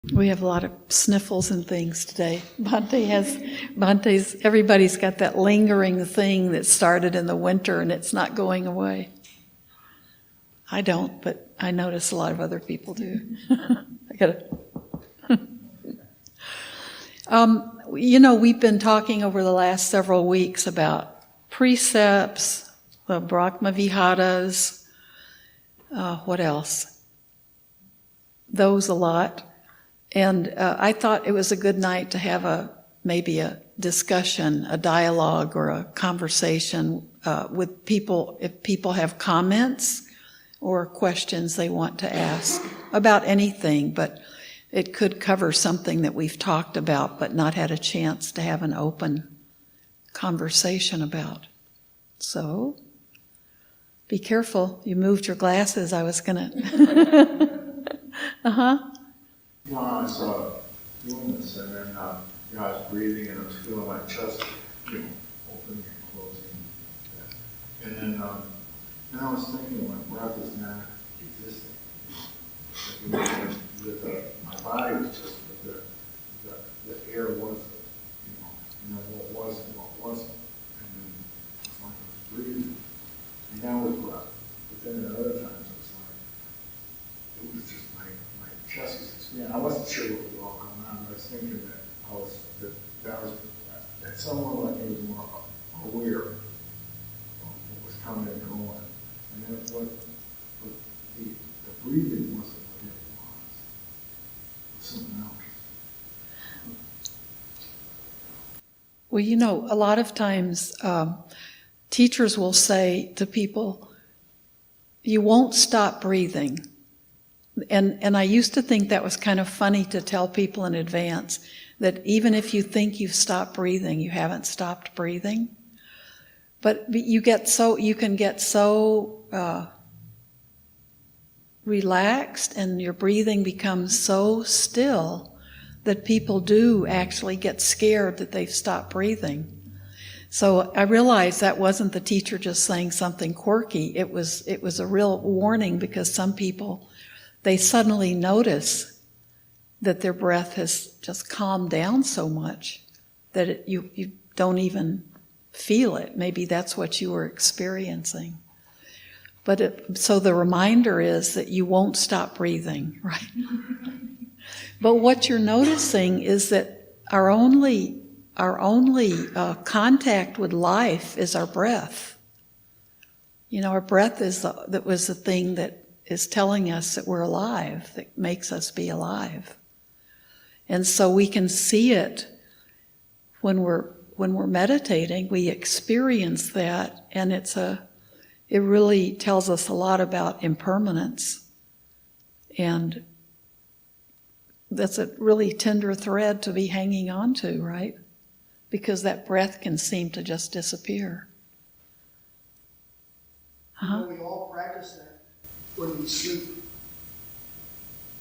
We have a lot of sniffles and things today. Everybody's got that lingering thing that started in the winter and it's not going away. I don't, but I notice a lot of other people do. I gotta. We've been talking over the last several weeks about precepts, the Brahma Viharas, what else? Those a lot. And I thought it was a good night to have maybe a discussion, a dialogue or a conversation with people, if people have comments or questions they want to ask about anything, but it could cover something that we've talked about but not had a chance to have an open conversation about. So, be careful. You moved your glasses. I was going to... No, I was doing this, and then I was breathing, and I was feeling my chest, opening and closing. And then I was thinking my breath is not existing. My body was just, the air was, what was and what wasn't. And then it's like I was breathing, and that was breath. But then at other times, it was just my chest was expanding. I wasn't sure what was all going on, but I was thinking that someone like me was more aware of what was coming and going. And then the breathing wasn't what it was. It was something else. Well, a lot of times teachers will say to people, you won't stop breathing. And I used to think that was kind of funny to tell people in advance, that even if you think you've stopped breathing, you haven't stopped breathing. But you can get so relaxed and your breathing becomes so still that people do actually get scared that they've stopped breathing. So I realized that wasn't the teacher just saying something quirky. It was a real warning, because some people, they suddenly notice that their breath has just calmed down so much that you don't even feel it. Maybe that's what you were experiencing. But so the reminder is that you won't stop breathing, right? But what you're noticing is that our only contact with life is our breath. Our breath that was the thing that is telling us that we're alive, that makes us be alive. And so we can see it when we're meditating. We experience that, and it really tells us a lot about impermanence. And that's a really tender thread to be hanging on to, right? Because that breath can seem to just disappear. We all practice that when we sleep.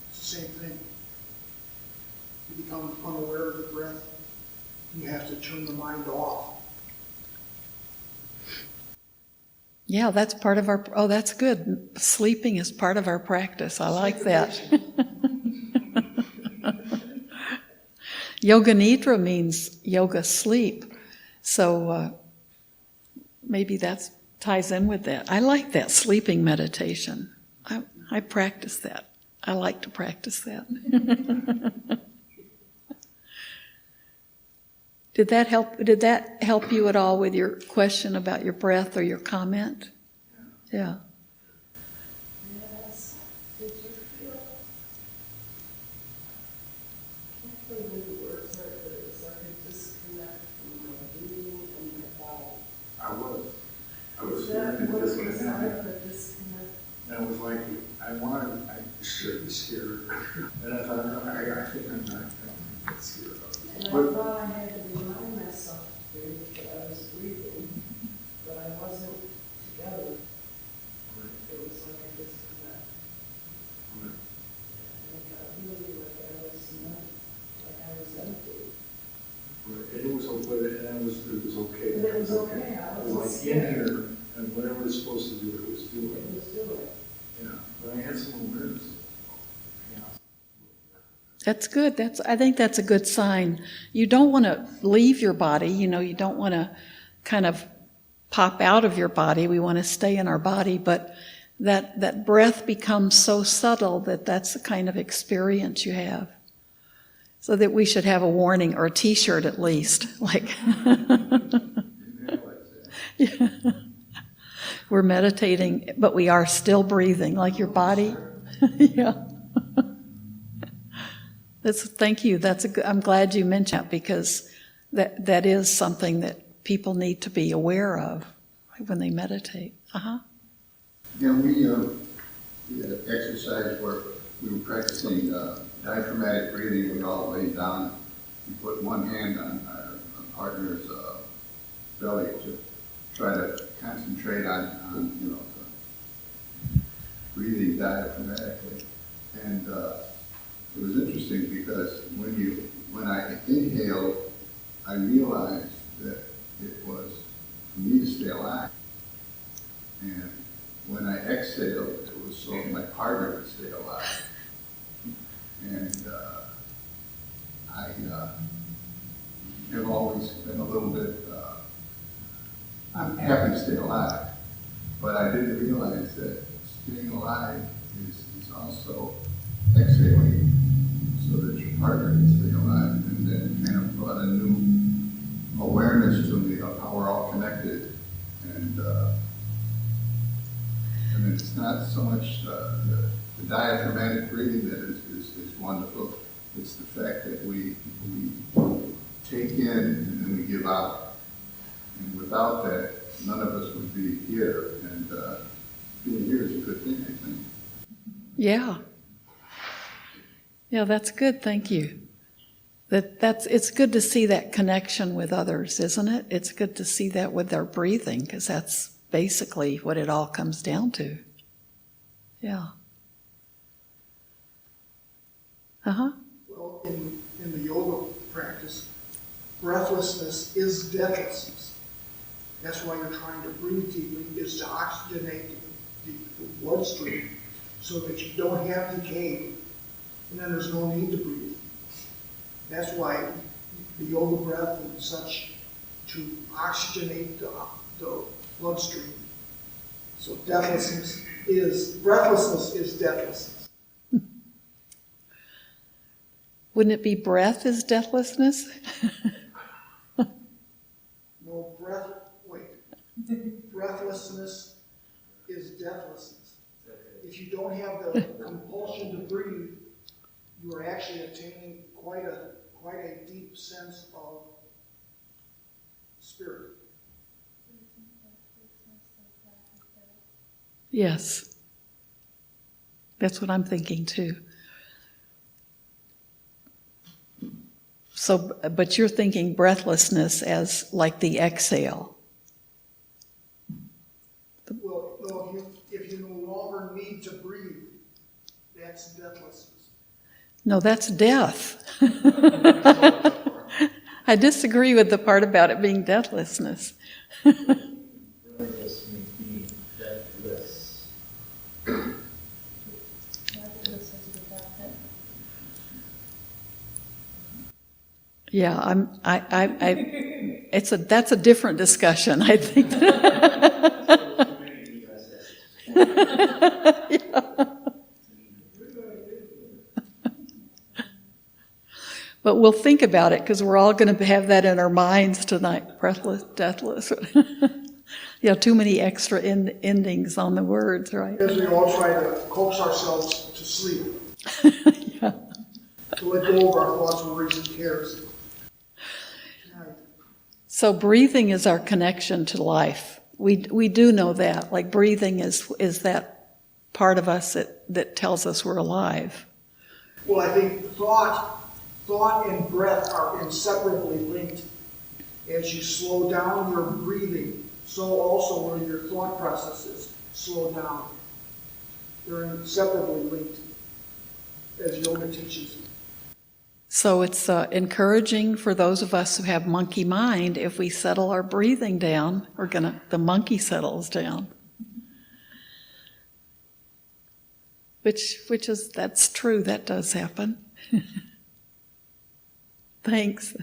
It's the same thing. You become unaware of the breath. You have to turn the mind off. Yeah, that's part of our... Oh, that's good. Sleeping is part of our practice. I like that. Yoga Nidra means yoga sleep. So maybe that ties in with that. I like that, sleeping meditation. I practice that. I like to practice that. Did that help you at all with your question about your breath or your comment? Yeah. Yes. Did you feel? I can't remember the words right, but it was like a disconnect from my being and my body. I was Is feeling that a what was disconnect. like the disconnect? And it was like, I should be scared. And I thought, I think I'm not that scared of this. And I thought I had to remind myself to breathe, that I was breathing, but I wasn't together. It was like a disconnect. And it got really like I was empty. And it was okay. But it was okay. I It was wasn't like scared. in here, and whatever it's supposed to do, it was doing. It was doing. Yeah, but I had some awareness. Yeah. That's good. I think that's a good sign. You don't want to leave your body. You don't want to kind of pop out of your body. We want to stay in our body, but that breath becomes so subtle that that's the kind of experience you have. So that we should have a warning or a T-shirt at least, like yeah. We're meditating, but we are still breathing, like your body. Yeah. Thank you. I'm glad you mentioned that, because that is something that people need to be aware of when they meditate. Yeah, we had an exercise where we were practicing diaphragmatic breathing. We all laid down. We put one hand on our partner's belly to try to concentrate on breathing diaphragmatically. And it was interesting because when I inhaled, I realized that it was for me to stay alive. And when I exhaled, it was so my partner would stay alive. And I have always been a little bit, I'm happy to stay alive, but I didn't realize that staying alive is also exhaling so that your partner can stay alive, and then kind of brought a new awareness to me of how we're all connected. And it's not so much the diaphragmatic breathing that is wonderful. It's the fact that we take in and then we give out. And without that, none of us would be here. And being here is a good thing, I think. Yeah. Yeah, that's good. Thank you. It's good to see that connection with others, isn't it? It's good to see that with their breathing, because that's basically what it all comes down to. Yeah. Well, in the yoga practice, breathlessness is deathlessness. That's why you're trying to breathe deeply, is to oxygenate the bloodstream so that you don't have decay, and then there's no need to breathe. That's why the yoga breath and such, to oxygenate the bloodstream. So breathlessness is deathlessness. Wouldn't it be breath is deathlessness? No, breathlessness is deathlessness. If you don't have the compulsion to breathe, you are actually attaining quite a deep sense of spirit. Yes. That's what I'm thinking too. So, but you're thinking breathlessness as like the exhale. Well, no, if you no longer need to breathe, that's deathlessness. No, that's death. I disagree with the part about it being deathlessness. Breathless means being deathless. Yeah, that's a different discussion, I think. Yeah. But we'll think about it, because we're all going to have that in our minds tonight. Breathless, deathless. Too many extra endings on the words, right? Because we all try to coax ourselves to sleep. Yeah. To let go of our thoughts, worries, and cares. So breathing is our connection to life. We do know that. Like breathing is that part of us that tells us we're alive. Well, I think thought and breath are inseparably linked. As you slow down your breathing, so also will your thought processes slow down. They're inseparably linked, as yoga teaches. So it's encouraging for those of us who have monkey mind. If we settle our breathing down, the monkey settles down. Which is, that's true, that does happen. Thanks.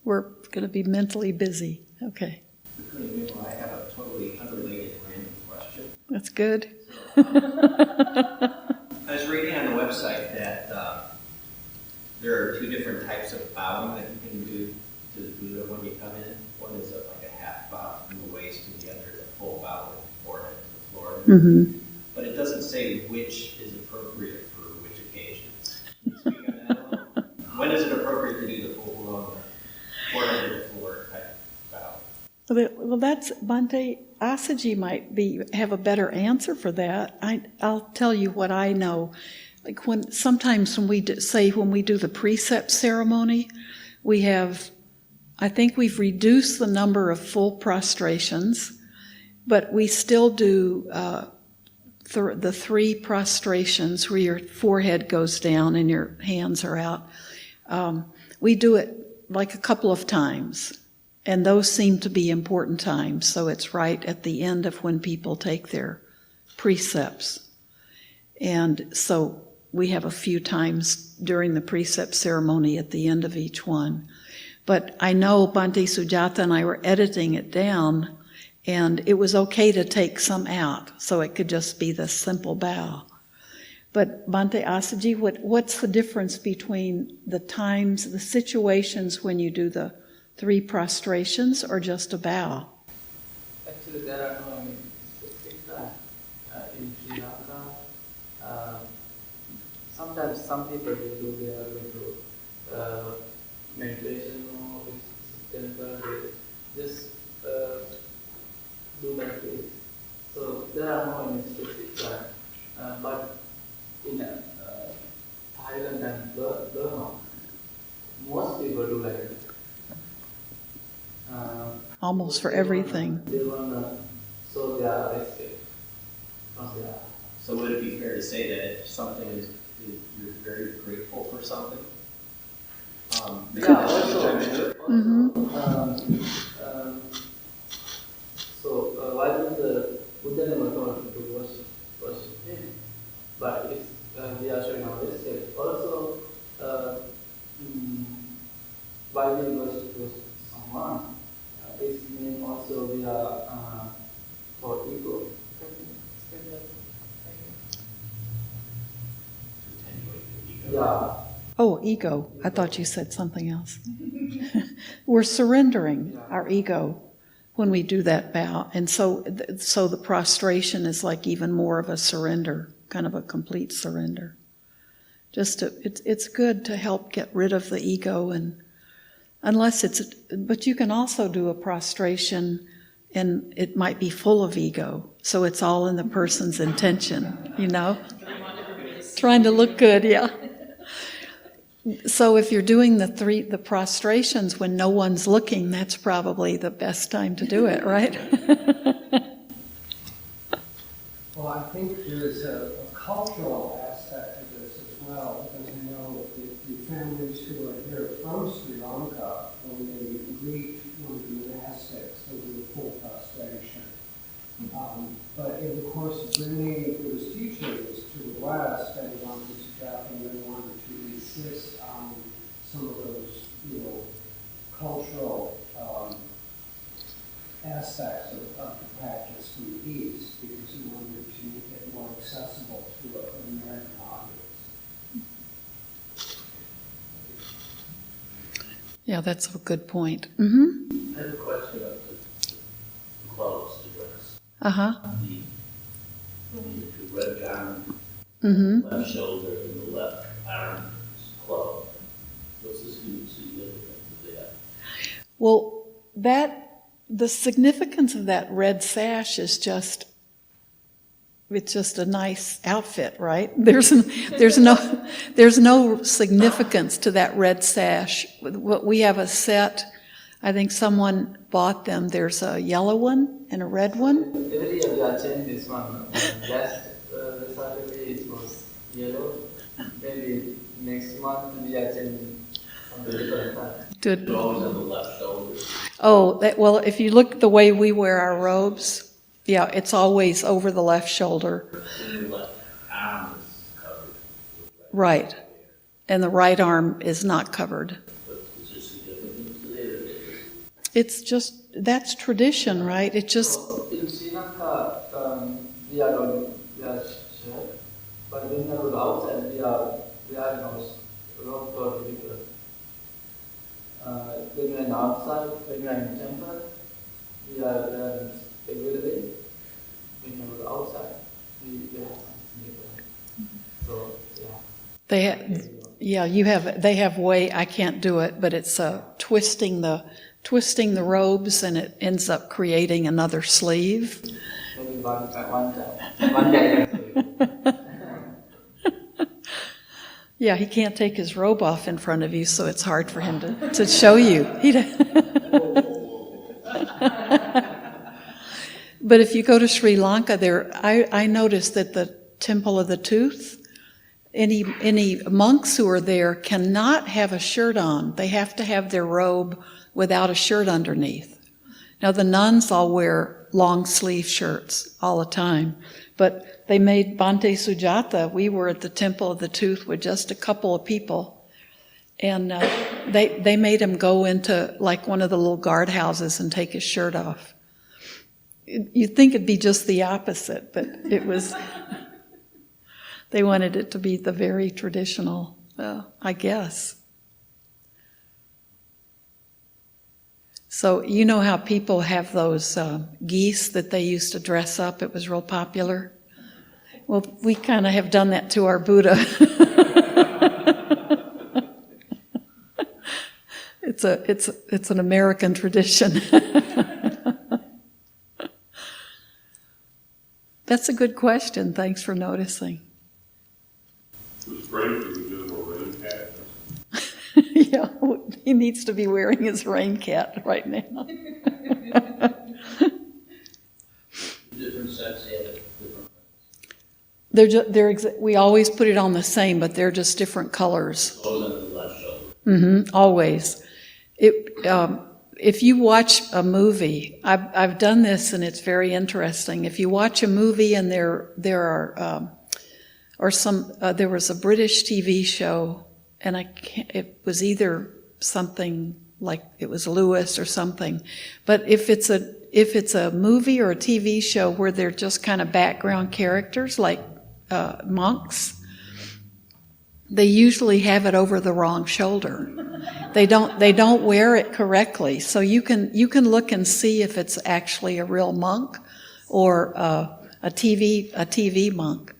We're going to be mentally busy. Okay. Bhikkhuni Vimala, I have a totally unrelated random question. That's good. I was reading on the website that there are two different types of bowing that you can do to the Buddha when you come in. One is like a half bow from the waist, and the other is a full bow with the forehead to the floor. Mm-hmm. But it doesn't say which is appropriate for which occasions. Can you speak on that a little? When is it appropriate to do the full blown forehead to the floor type bow? Well, that's Bhante Asaji might have a better answer for that. I'll tell you what I know. Like sometimes when we do the precept ceremony, I think we've reduced the number of full prostrations, but we still do the 3 prostrations where your forehead goes down and your hands are out. We do it like a couple of times, and those seem to be important times, so it's right at the end of when people take their precepts. And so we have a few times during the precept ceremony at the end of each one. But I know Bhante Sujata and I were editing it down, and it was okay to take some out, so it could just be the simple bow. But Bhante Asaji, what's the difference between the times, the situations when you do the 3 prostrations or just a bow? Actually, there are no specific time in Sri Lanka. Sometimes some people they are going to meditation or temple, they just do like this. So there are no any specific time. But in Thailand and Burma, most people do like that. Almost for everything. They want to show their respect from their. So would it be fair to say that if something is you're very grateful for something? Yeah, also. Mm-hmm. So why did the Buddha never told to worship him? But if we are showing our respect, also why we worship someone, it means also we are for ego. Yeah. Oh, ego. I thought you said something else. We're surrendering our ego when we do that bow. And so the prostration is like even more of a surrender, kind of a complete surrender. It's good to help get rid of the ego, and but you can also do a prostration and it might be full of ego. So it's all in the person's intention, Trying to look good, yeah. So if you're doing the prostrations when no one's looking, that's probably the best time to do it, right? Well, I think there's a cultural aspect to this as well, because I know the families who are here from Sri Lanka, when they greet one of the monastics, they do a full prostration. But in the course of bringing Buddha's teachings to the West, and wanted to Japan wanted to insist on some of those, cultural aspects of the practice from the East, because he wanted to make it more accessible to an American audience. Yeah, that's a good point. Mm-hmm. I have a question about the clothes to dress. Uh-huh. The red garment, Mm-hmm. left shoulder, and the left arm is clothed. What's the significance of that? Well, the significance of that red sash is it's just a nice outfit, right? There's no significance to that red sash. We have a set. I think someone bought them. There's a yellow one and a red one. Every year we are changing this one. Last Saturday it was yellow. Maybe next month we are changing on the different time. Good. It always on the left shoulder. Oh, well, if you look the way we wear our robes, yeah, it's always over the left shoulder. And the left arm is covered. Right. and the right arm is not covered. It's just, that's tradition, right? It just, In Sri Lanka, we are shirt, but when we are outside, we are robe for people. When we are outside, when we are in temple, we are every day. When we are outside, we have something different. So, they have way, I can't do it, but it's twisting the robes, and it ends up creating another sleeve. maybe one day. Yeah, he can't take his robe off in front of you, so it's hard for him to show you. But if you go to Sri Lanka, I noticed that the Temple of the Tooth, any monks who are there cannot have a shirt on. They have to have their robe without a shirt underneath. Now the nuns all wear long sleeve shirts all the time, but they made Bhante Sujata. We were at the Temple of the Tooth with just a couple of people, and they made him go into like one of the little guardhouses and take his shirt off. You'd think it'd be just the opposite, but it was. They wanted it to be the very traditional, I guess. So you know how people have those geese that they used to dress up? It was real popular. Well, we kind of have done that to our Buddha. It's an American tradition. That's a good question. Thanks for noticing. Was great for the general rain cat. Yeah, he needs to be wearing his rain cat right now. Different sets, different. We always put it on the same, but they're just different colors. Close under the left shoulder. Always. If you watch a movie, I've done this and it's very interesting. If you watch a movie and there was a British TV show, and it was either something like it was Lewis or something, but if it's a movie or a TV show where they're just kind of background characters like monks, they usually have it over the wrong shoulder. They don't wear it correctly. So you can look and see if it's actually a real monk or a TV monk.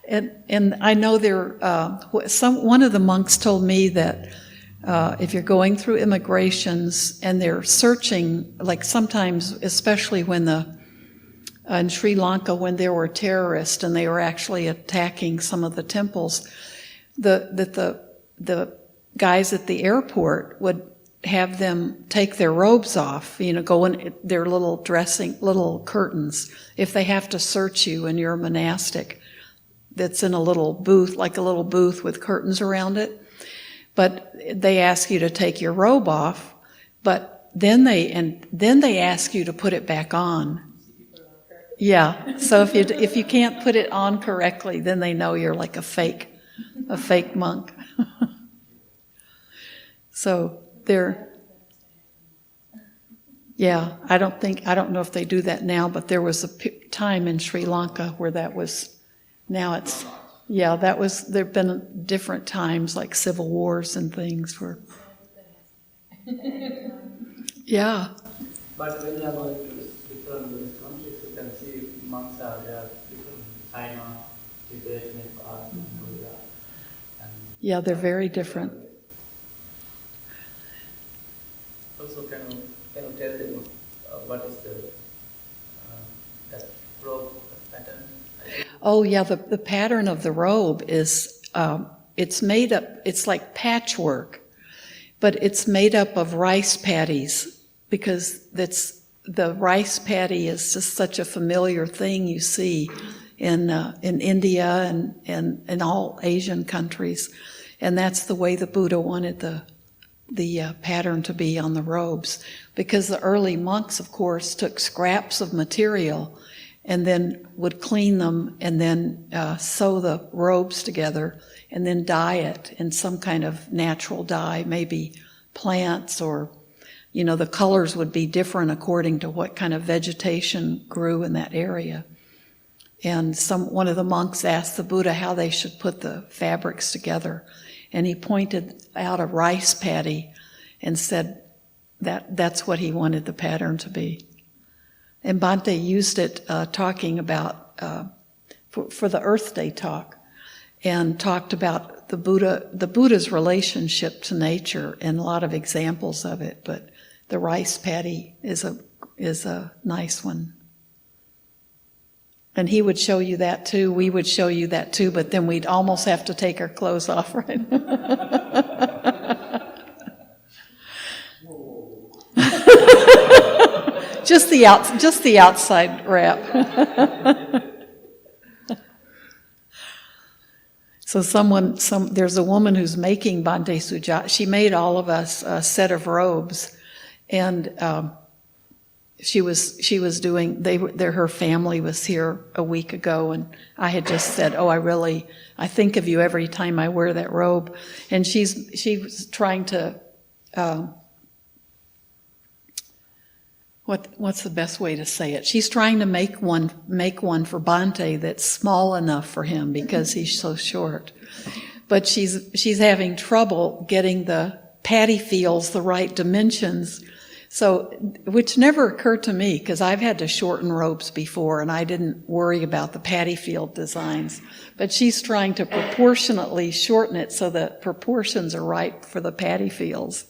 And I know one of the monks told me that if you're going through immigrations and they're searching, like sometimes, especially in Sri Lanka when there were terrorists and they were actually attacking some of the temples, the guys at the airport would have them take their robes off, go in their little curtains. If they have to search you and you're a monastic, that's in a little booth, like a little booth with curtains around it. But they ask you to take your robe off, but then they ask you to put it back on. Yeah. So if you can't put it on correctly, then they know you're like a fake monk. So I don't know if they do that now, but there was a time in Sri Lanka where that was. Now there've been different times like civil wars and things where. Yeah. But when you are going to different countries, you can see monks are there, different China, Tibet, Nepal, Korea. Yeah, they're very different. Also, can you tell them what is that robe pattern? Oh yeah, the pattern of the robe is it's made up. It's like patchwork, but it's made up of rice paddies because the rice paddy is just such a familiar thing you see in India and in all Asian countries, and that's the way the Buddha wanted the pattern to be on the robes, because the early monks, of course, took scraps of material and then would clean them and then sew the robes together and then dye it in some kind of natural dye, maybe plants, or, the colors would be different according to what kind of vegetation grew in that area. And one of the monks asked the Buddha how they should put the fabrics together. And he pointed out a rice paddy and said that's what he wanted the pattern to be. And Bhante used it talking about, for the Earth Day talk, and talked about the Buddha's relationship to nature and a lot of examples of it. But the rice paddy is a nice one. And he would show you that too. We would show you that too, but then we'd almost have to take our clothes off, right? Just the outside wrap. So there's a woman who's making Bhante Sujata. She made all of us a set of robes, and she was doing. Her family was here a week ago, and I had just said, "Oh, I think of you every time I wear that robe." And she was trying to. What's the best way to say it? She's trying to make one for Bhante that's small enough for him because he's so short. But she's having trouble getting the paddy fields the right dimensions. So, which never occurred to me because I've had to shorten robes before and I didn't worry about the paddy field designs. But she's trying to proportionately shorten it so that proportions are right for the paddy fields.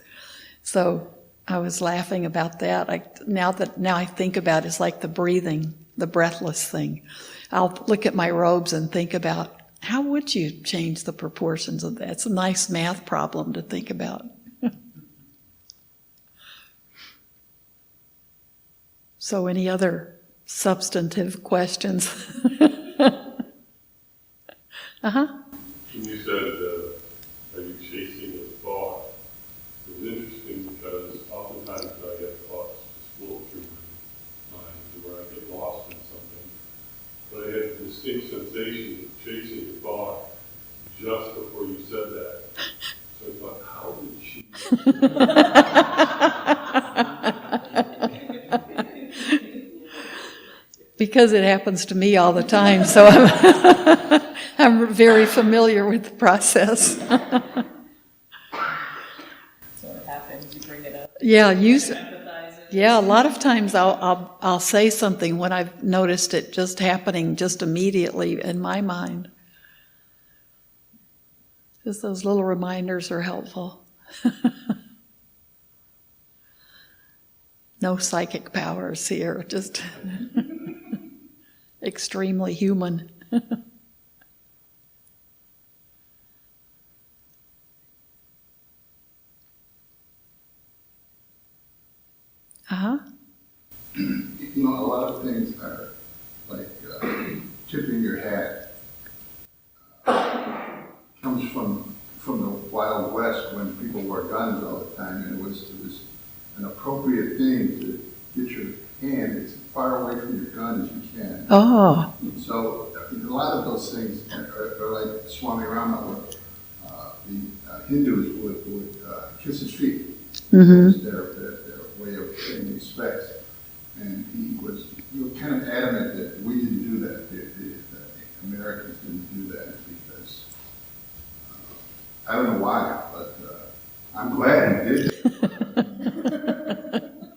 So I was laughing about that. Now I think about it, it's like the breathing, the breathless thing. I'll look at my robes and think about how would you change the proportions of that? It's a nice math problem to think about. So any other substantive questions? When you said, are you chasing a thought? It was interesting because oftentimes I get thoughts just float through my mind where I get lost in something. But I had a distinct sensation of chasing a thought just before you said that. So I thought, how did she? Because it happens to me all the time, so I'm very familiar with the process. So it happens, you bring it up. Yeah, Empathize it. Yeah, a lot of times I'll say something when I've noticed it just happening just immediately in my mind. Just those little reminders are helpful. No psychic powers here, just extremely human. Uh-huh. A lot of things are like tipping your hat. Comes from the Wild West when people wore guns all the time, and it was an appropriate thing to get your hand as far away from your gun as you can. Oh. So a lot of those things are like Swami Rama. The Hindus would kiss his feet. Mm-hmm. It was their way of paying respect. And he was kind of adamant that we didn't do that. The Americans didn't do that because I don't know why, but I'm glad he did it.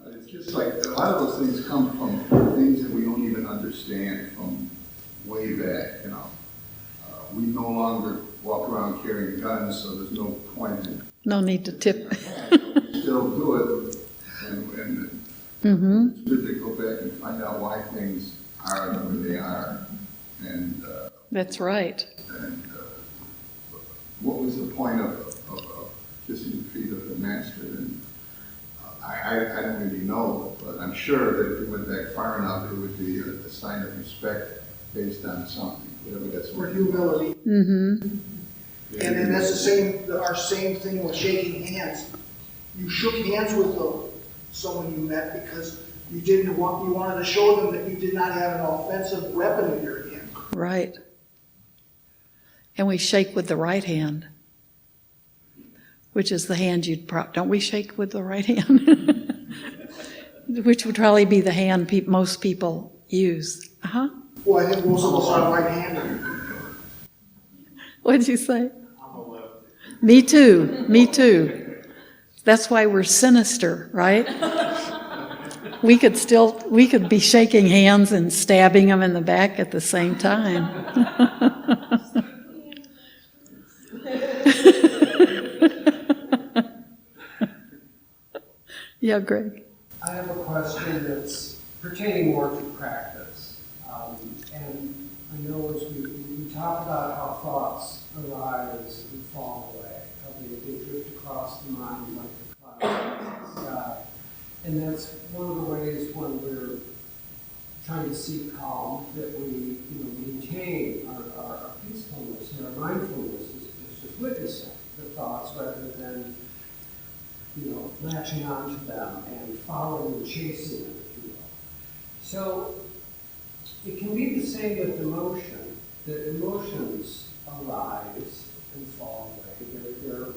It's just like a lot of those things come from things that we don't even understand from way back. We no longer walk around carrying guns, so there's no point in. No need to tip. We still do it, and Mm-hmm. it's good to go back and find out why things are the way they are. And That's right. and what was the point of kissing the feet of the master? And I don't really know, but I'm sure that if we went back far enough, it would be a sign of respect based on something, whatever that's Or worth. humility. Mm-hmm. And then that's our same thing with shaking hands. You shook hands with someone you met because You wanted to show them that you did not have an offensive weapon in your hand. Right. And we shake with the right hand, which is the hand don't we shake with the right hand? Which would probably be the hand most people use. Uh-huh. Well, I think most of us are right-handed. What did you say? I'm a lefty. Me too. Me too. That's why we're sinister, right? We could be shaking hands and stabbing them in the back at the same time. Yeah, Greg. I have a question that's pertaining more to practice. And I know as we talk about how thoughts arise and fall away, how they drift across the mind like the clouds in the sky. And that's one of the ways when we're trying to seek calm that we maintain our peacefulness and our mindfulness is just witnessing the thoughts rather than latching onto them and following and chasing them, if you will. So it can be the same with emotion, that emotions arise and fall away. They're a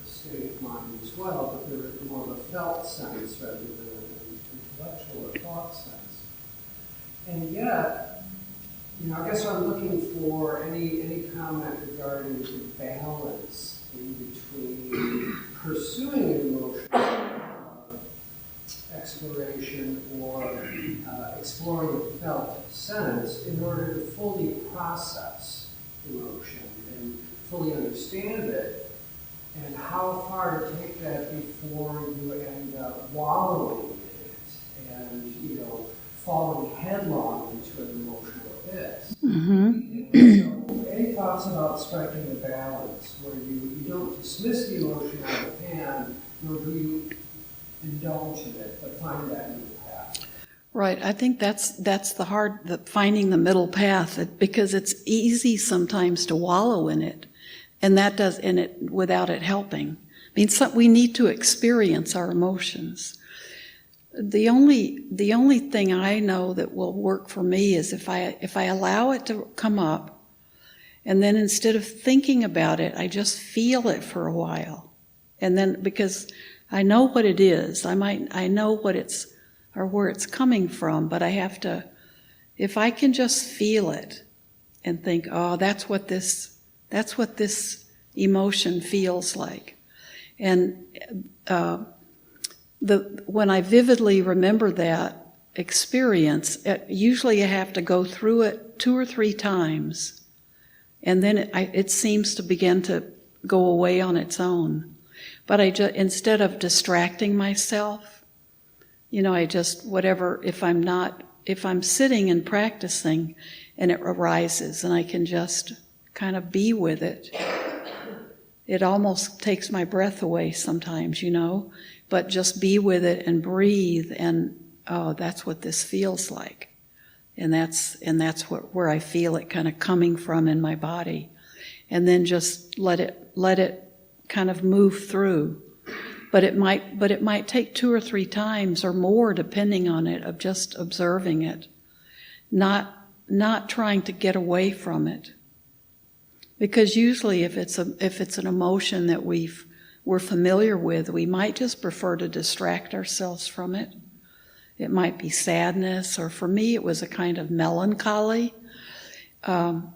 state of mind as well, but they're more of a felt sense rather than an intellectual or thought sense. And yet, I guess I'm looking for any comment regarding the balance in between pursuing an emotional exploration or exploring a felt sense in order to fully process emotion and fully understand it, and how far to take that before you end up wallowing in it and falling headlong into an emotional abyss. Mm-hmm. Any thoughts about striking a balance where you don't dismiss the emotion out of hand, nor do you indulge in it, but find that middle path? Right. I think that's finding the middle path, because it's easy sometimes to wallow in it, and without it helping. I mean, we need to experience our emotions. The only thing I know that will work for me is if I allow it to come up, and then instead of thinking about it, I just feel it for a while. And then, because I know what it is, I know what it's, or where it's coming from, but I have to, if I can just feel it and think, oh, that's what this emotion feels like. And when I vividly remember that experience, usually I have to go through it 2 or 3 times, and then it seems to begin to go away on its own. But instead of distracting myself, I just, if I'm sitting and practicing and it arises and I can just kind of be with it, it almost takes my breath away sometimes, but just be with it and breathe, and that's what this feels like. And that's where I feel it kind of coming from in my body. And then just let it kind of move through. But it might take 2 or 3 times or more, depending on it, of just observing it, not trying to get away from it. Because usually if it's an emotion that we're familiar with, we might just prefer to distract ourselves from it. It might be sadness, or for me it was a kind of melancholy. And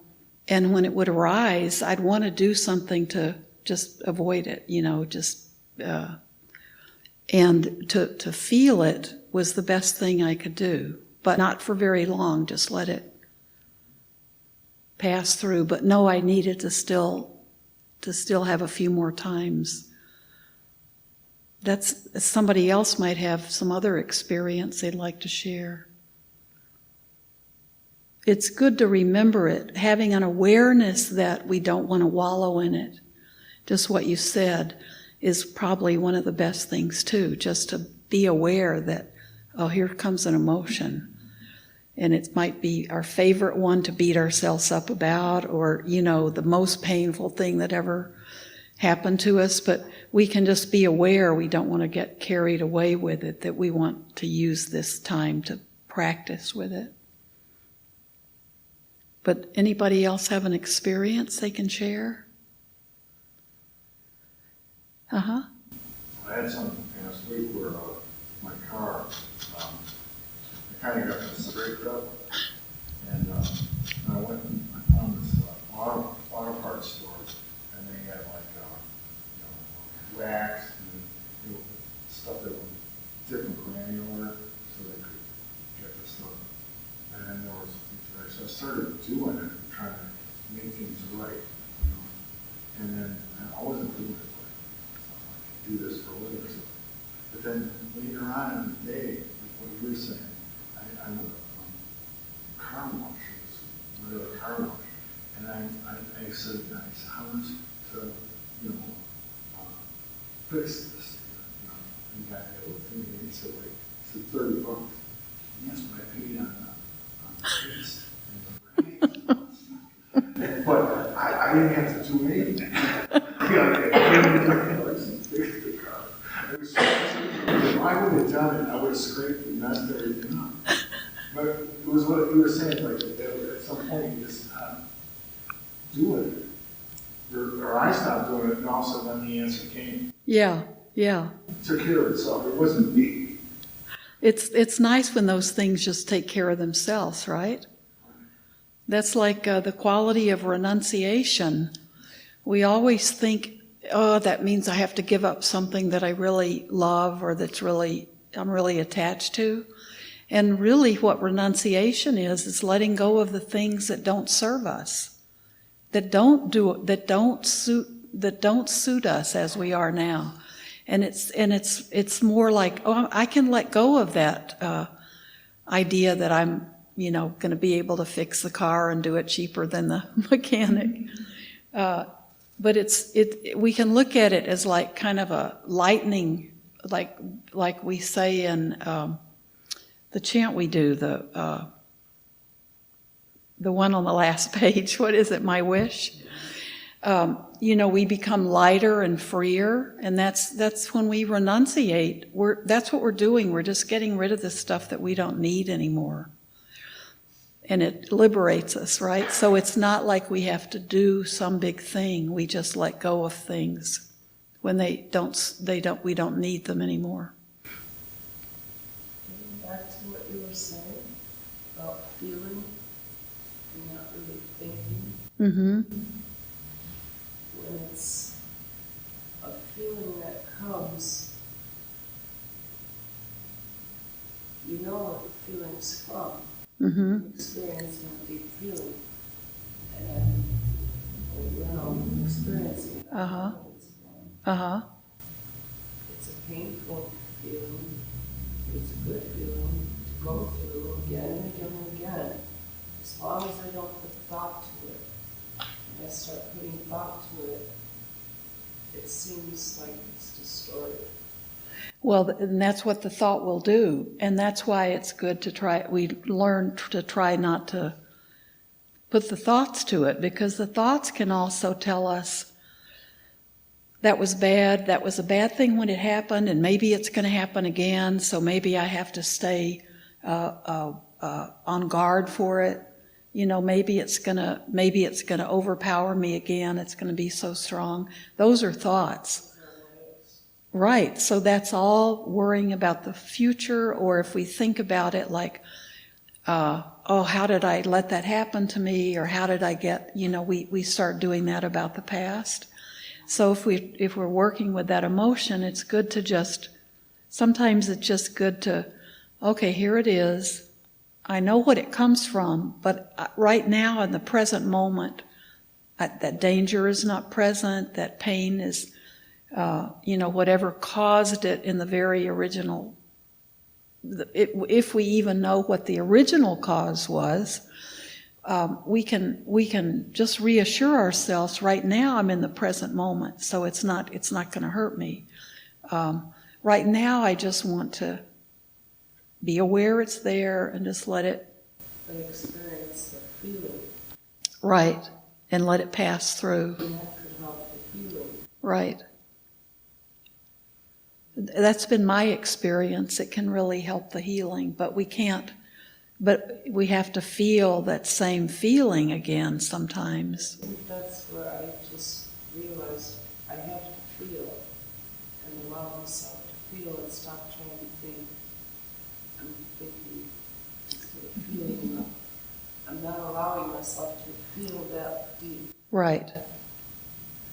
when it would arise, I'd want to do something to just avoid it, and to feel it was the best thing I could do, but not for very long, just let it pass through. But no, I needed to still have a few more times. Somebody else might have some other experience they'd like to share. It's good to remember it, having an awareness that we don't want to wallow in it. Just what you said is probably one of the best things too, just to be aware that, oh, here comes an emotion. And it might be our favorite one to beat ourselves up about, or, the most painful thing that ever happen to us, but we can just be aware we don't want to get carried away with it, that we want to use this time to practice with it. But anybody else have an experience they can share? Uh-huh. I had something last week where my car, I kind of got this scraped up, and I went and I found this auto parts store, and they had like racks and stuff that was different granular, so they could get the stuff. And then there was, so I started doing it, trying to make things right, and then I wasn't doing it right. Do this for a living or something. But then later on in the day, like what you were saying, I'm a car wash, regular car wash, and I said, how much to, fix this? And the guy looked at me and he said, $30. And that's what I paid on paste and the but I didn't have to do anything. If I would have done it, I would have scraped and messed everything up. But it was what you were saying, like at some point you just stop doing it. Or I stopped doing it, and all of a sudden the answer came. Yeah. It took care of itself. It wasn't me. It's nice when those things just take care of themselves, right? That's like the quality of renunciation. We always think, oh, that means I have to give up something that I really love or I'm really attached to. And really what renunciation is letting go of the things that don't serve us, that don't suit us as we are now. And it's more like, oh, I can let go of that idea that I'm, going to be able to fix the car and do it cheaper than the mechanic. But we can look at it as like kind of a lightning, like we say in the chant we do, the one on the last page. What is it? My wish. We become lighter and freer, and that's when we renunciate. That's what we're doing. We're just getting rid of the stuff that we don't need anymore. And it liberates us, right? So it's not like we have to do some big thing. We just let go of things when we don't need them anymore. Getting back to what you were saying about feeling and not really thinking. Mm-hmm. When it's a feeling that comes, you know what the feeling's from. Mm-hmm. Experiencing a deep feeling, and experiencing that. Uh-huh. Uh-huh. It's a painful feeling. It's a good feeling to go through again and again and again. As long as I don't put thought to it, and I start putting thought to it, it seems like it's distorted. Well, and that's what the thought will do. And that's why it's good we learn to try not to put the thoughts to it, because the thoughts can also tell us that was bad, that was a bad thing when it happened, and maybe it's going to happen again, so maybe I have to stay on guard for it. Maybe it's going to overpower me again, it's going to be so strong. Those are thoughts. Right, so that's all worrying about the future, or if we think about it like, how did I let that happen to me, or how did I get, we start doing that about the past. So if we're working with that emotion, it's good to sometimes it's just good to, okay, here it is. I know what it comes from, but right now in the present moment, that danger is not present, that pain is, whatever caused it in the very original, if we even know what the original cause was, we can just reassure ourselves, right now I'm in the present moment, so it's not going to hurt me. Right now I just want to be aware it's there and just let it. And experience the feeling. Right, and let it pass through. And that could help the feeling. Right. That's been my experience. It can really help the healing, but we have to feel that same feeling again sometimes. That's where I just realized I have to feel and allow myself to feel and stop trying to think. I'm thinking instead of feeling enough. I'm not allowing myself to feel that deep. Right.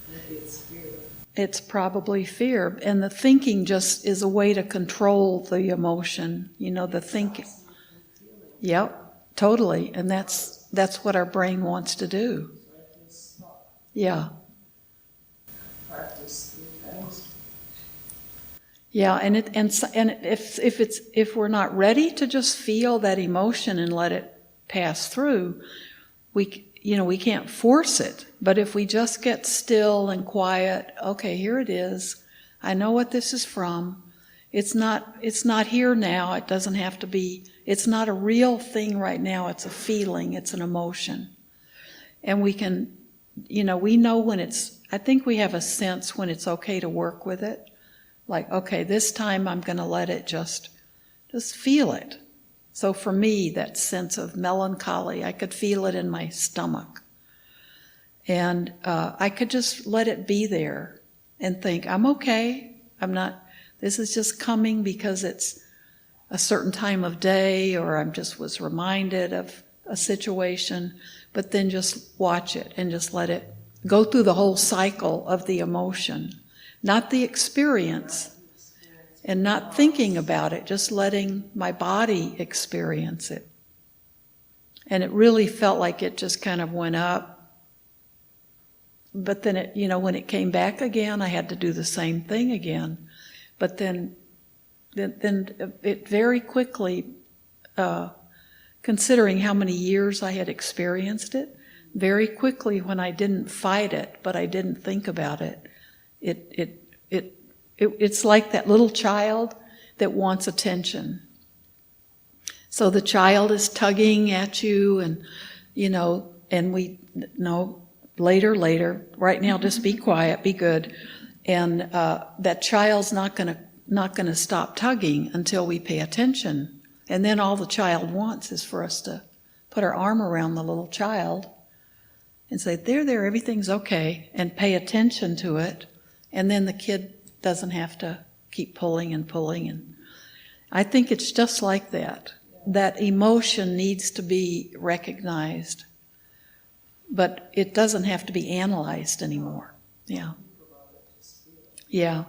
Maybe it's fear. It's probably fear. And the thinking just is a way to control the emotion. The thinking. Yep, totally. And that's what our brain wants to do. Yeah. Practice 3 times. Yeah, and if we're not ready to just feel that emotion and let it pass through, we can't force it. But if we just get still and quiet, okay, here it is. I know what this is from. It's not here now. It doesn't have to be. It's not a real thing right now. It's a feeling. It's an emotion. And we can, we know when I think we have a sense when it's okay to work with it. Like, okay, this time I'm going to let it just feel it. So for me, that sense of melancholy, I could feel it in my stomach. And I could just let it be there and think, I'm okay. This is just coming because it's a certain time of day, or I just was reminded of a situation, but then just watch it and just let it go through the whole cycle of the emotion, not the experience, and not thinking about it, just letting my body experience it. And it really felt like it just kind of went up. But then when it came back again, I had to do the same thing again. But then it very quickly, considering how many years I had experienced it, very quickly when I didn't fight it, but I didn't think about it, it's like that little child that wants attention. So the child is tugging at you, and we know later. Right now, just be quiet, be good, and that child's not gonna stop tugging until we pay attention. And then all the child wants is for us to put our arm around the little child and say, there, everything's okay, and pay attention to it. And then the kid doesn't have to keep pulling. And I think it's just like that. That emotion needs to be recognized, but it doesn't have to be analyzed anymore. Yeah. Yeah.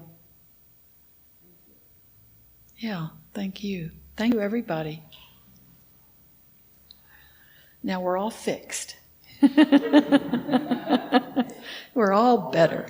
Yeah, thank you. Thank you, everybody. Now we're all fixed. We're all better.